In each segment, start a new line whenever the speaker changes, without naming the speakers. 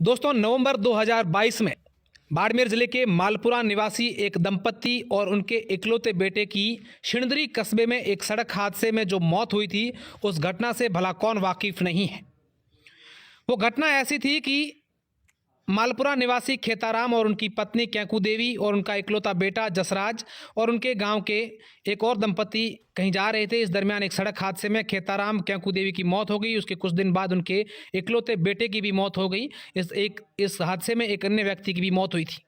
दोस्तों, नवंबर 2022 में बाड़मेर जिले के मालपुरा निवासी एक दंपत्ति और उनके इकलौते बेटे की शिणदरी कस्बे में एक सड़क हादसे में जो मौत हुई थी, उस घटना से भला कौन वाकिफ नहीं है। वो घटना ऐसी थी कि मालपुरा निवासी खेताराम और उनकी पत्नी कैंकू देवी और उनका इकलौता बेटा जसराज और उनके गांव के एक और दंपति कहीं जा रहे थे। इस दरमियान एक सड़क हादसे में खेताराम कैंकू देवी की मौत हो गई। उसके कुछ दिन बाद उनके इकलौते बेटे की भी मौत हो गई। इस हादसे में एक अन्य व्यक्ति की भी मौत हुई थी।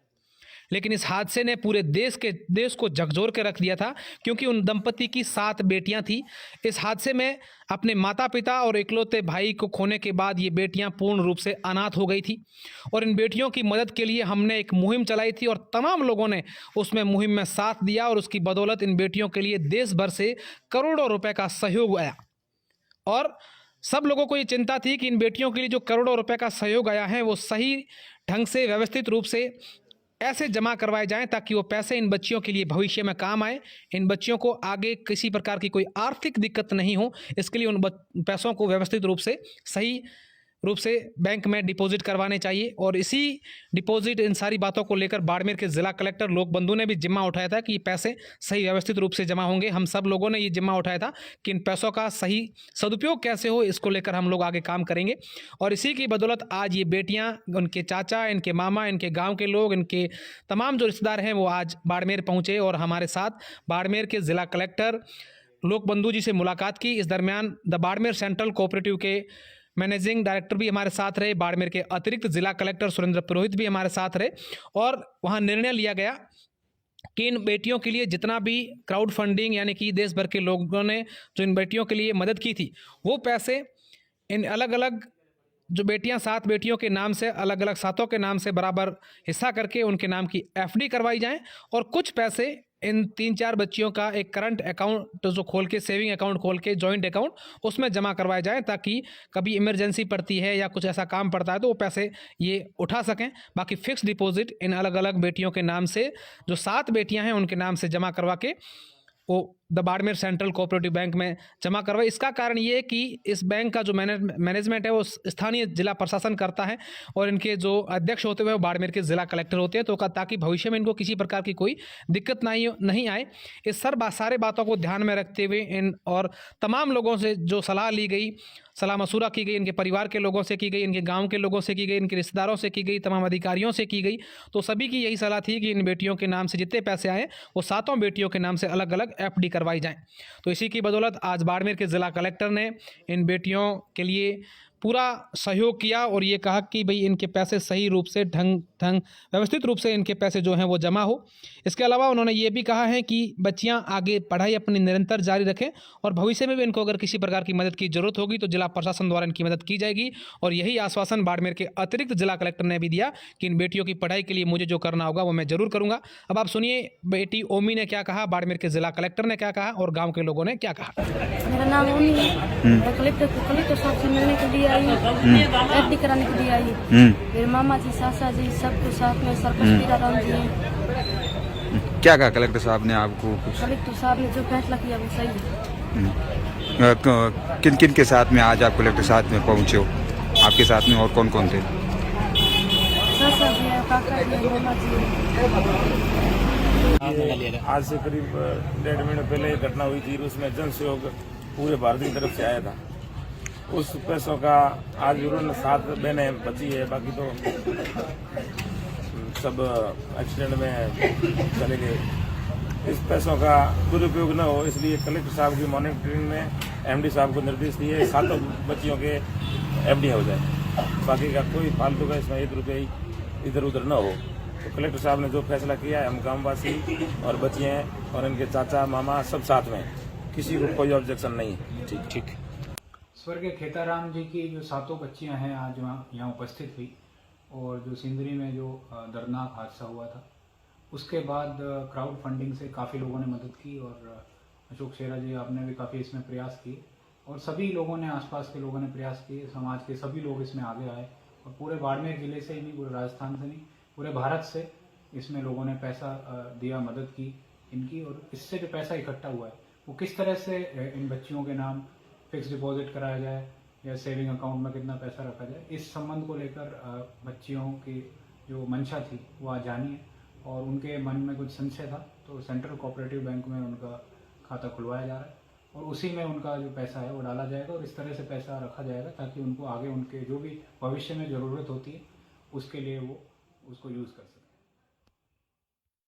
लेकिन इस हादसे ने पूरे देश को झकझोर के रख दिया था, क्योंकि उन दंपति की 7 बेटियां थी। इस हादसे में अपने माता पिता और इकलौते भाई को खोने के बाद ये बेटियां पूर्ण रूप से अनाथ हो गई थी। और इन बेटियों की मदद के लिए हमने एक मुहिम चलाई थी और तमाम लोगों ने उसमें मुहिम में साथ दिया और उसकी बदौलत इन बेटियों के लिए देश भर से करोड़ों रुपए का सहयोग आया। और सब लोगों को ये चिंता थी कि इन बेटियों के लिए जो करोड़ों रुपए का सहयोग आया है वो सही ढंग से व्यवस्थित रूप से ऐसे जमा करवाए जाएं ताकि वो पैसे इन बच्चियों के लिए भविष्य में काम आए। इन बच्चियों को आगे किसी प्रकार की कोई आर्थिक दिक्कत नहीं हो, इसके लिए उन पैसों को व्यवस्थित रूप से सही रूप से बैंक में डिपॉजिट करवाने चाहिए। और इसी डिपॉजिट, इन सारी बातों को लेकर बाड़मेर के जिला कलेक्टर लोक बंधु ने भी जिम्मा उठाया था कि ये पैसे सही व्यवस्थित रूप से जमा होंगे। हम सब लोगों ने ये जिम्मा उठाया था कि इन पैसों का सही सदुपयोग कैसे हो, इसको लेकर हम लोग आगे काम करेंगे। और इसी की बदौलत आज ये बेटियां, उनके चाचा, इनके मामा, इनके गाँव के लोग, इनके तमाम जो रिश्तेदार हैं वो आज बाड़मेर पहुँचे और हमारे साथ बाड़मेर के जिला कलेक्टर लोक बंधु जी से मुलाकात की। इस दरमियान द बाड़मेर सेंट्रल कोऑपरेटिव के मैनेजिंग डायरेक्टर भी हमारे साथ रहे, बाड़मेर के अतिरिक्त जिला कलेक्टर सुरेंद्र पुरोहित भी हमारे साथ रहे। और वहां निर्णय लिया गया कि इन बेटियों के लिए जितना भी क्राउड फंडिंग, यानी कि देश भर के लोगों ने जो इन बेटियों के लिए मदद की थी, वो पैसे इन अलग अलग जो बेटियां 7 बेटियों के नाम से, अलग अलग 7 के नाम से बराबर हिस्सा करके उनके नाम की एफडी करवाई जाएं और कुछ पैसे इन 3-4 बच्चियों का एक करंट अकाउंट जो खोल के, सेविंग अकाउंट खोल के, जॉइंट अकाउंट, उसमें जमा करवाए जाएं ताकि कभी इमरजेंसी पड़ती है या कुछ ऐसा काम पड़ता है तो वो पैसे ये उठा सकें। बाकी फिक्स डिपॉजिट इन अलग अलग बेटियों के नाम से, जो 7 बेटियां हैं उनके नाम से जमा करवा के वो the Barmer central cooperative bank में जमा करवाए। इसका कारण ये है कि इस बैंक का जो मैनेजमेंट है वो स्थानीय जिला प्रशासन करता है और इनके जो अध्यक्ष होते हुए वो बाड़मेर के जिला कलेक्टर होते हैं, तो ताकि भविष्य में इनको किसी प्रकार की कोई दिक्कत नहीं आए, इस सारे बातों को ध्यान में रखते हुए इन और तमाम लोगों से जो सलाह ली गई, सलाह मशूरा की गई, इनके परिवार के लोगों से की गई, इनके गांव के लोगों से की गई, इनके रिश्तेदारों से की गई, तमाम अधिकारियों से की गई, तो सभी की यही सलाह थी कि इन बेटियों के नाम से जितने पैसे आए वो 7 बेटियों के नाम से अलग अलग एफडी करवाई जाएं। तो इसी की बदौलत आज बाड़मेर के जिला कलेक्टर ने इन बेटियों के लिए पूरा सहयोग किया और ये कहा कि भाई इनके पैसे सही रूप से ढंग व्यवस्थित रूप से इनके पैसे जो हैं वो जमा हो। इसके अलावा उन्होंने ये भी कहा है कि बच्चियां आगे पढ़ाई अपनी निरंतर जारी रखें और भविष्य में भी इनको अगर किसी प्रकार की मदद की जरूरत होगी तो जिला प्रशासन द्वारा इनकी मदद की जाएगी। और यही आश्वासन बाड़मेर के अतिरिक्त जिला कलेक्टर ने भी दिया कि इन बेटियों की पढ़ाई के लिए मुझे जो करना होगा वो मैं जरूर करूंगा। अब आप सुनिए बेटी ओमी ने क्या कहा, बाड़मेर के जिला कलेक्टर ने क्या कहा और गाँव के लोगों ने क्या कहा।
मेरा नाम ओमी है। कलेक्टर साहब से मिलने के लिए आई, एफडी कराने के लिए आई। मेरे मामा जी, सासा जी, सबके साथ में सरपंच राम जी हैं।
क्या कहा कलेक्टर साहब ने आपको? कुछ
कलेक्टर साहब ने जो फैसला किया वो सही है।
किन किन के साथ में आज आप कलेक्टर साथ में पहुंचे हो? आपके साथ में और कौन कौन थे?
सासा जी है, काका जी है, मामा जी है।
आज से करीब 1.5 महीने पहले घटना हुई थी, उसमें जन सहयोग पूरे भारत की तरफ से आया था। उस पैसों का आज उन्होंने 7 बहनें बची है, बाकी तो सब एक्सीडेंट में चले गए। इस पैसों का दुरुपयोग न हो, इसलिए कलेक्टर साहब की मॉनिटरिंग में एमडी साहब को निर्देश दिए 7 बच्चियों के एफडी हो जाए, बाकी का कोई फालतू का इसमें 1 रुपये इधर उधर न हो। तो कलेक्टर साहब ने जो फैसला किया है, हम गाँववासी और बच्चियाँ और इनके चाचा मामा सब साथ में, किसी को कोई ऑब्जेक्शन नहीं है। ठीक।
स्वर्गीय खेताराम जी की जो 7 बच्चियां हैं आज यहाँ उपस्थित हुई और जो सिंदरी में जो दर्दनाक हादसा हुआ था उसके बाद क्राउड फंडिंग से काफ़ी लोगों ने मदद की और अशोक शेरा जी आपने भी काफ़ी इसमें प्रयास किए और सभी लोगों ने, आसपास के लोगों ने प्रयास किए, समाज के सभी लोग इसमें आगे आए और पूरे बाड़मेर जिले से ही नहीं, पूरे राजस्थान से नहीं, पूरे भारत से इसमें लोगों ने पैसा दिया, मदद की इनकी। और इससे जो पैसा इकट्ठा हुआ है वो किस तरह से इन बच्चियों के नाम फिक्स डिपॉजिट कराया जाए या सेविंग अकाउंट में कितना पैसा रखा जाए, इस संबंध को लेकर बच्चियों की जो मंशा थी वो आज जानी है और उनके मन में कुछ संशय था तो सेंट्रल कोऑपरेटिव बैंक में उनका खाता खुलवाया जा रहा है और उसी में उनका जो पैसा है वो डाला जाएगा और इस तरह से पैसा रखा जाएगा ताकि उनको आगे उनके जो भी भविष्य में ज़रूरत होती है उसके लिए वो उसको यूज़ कर सकें।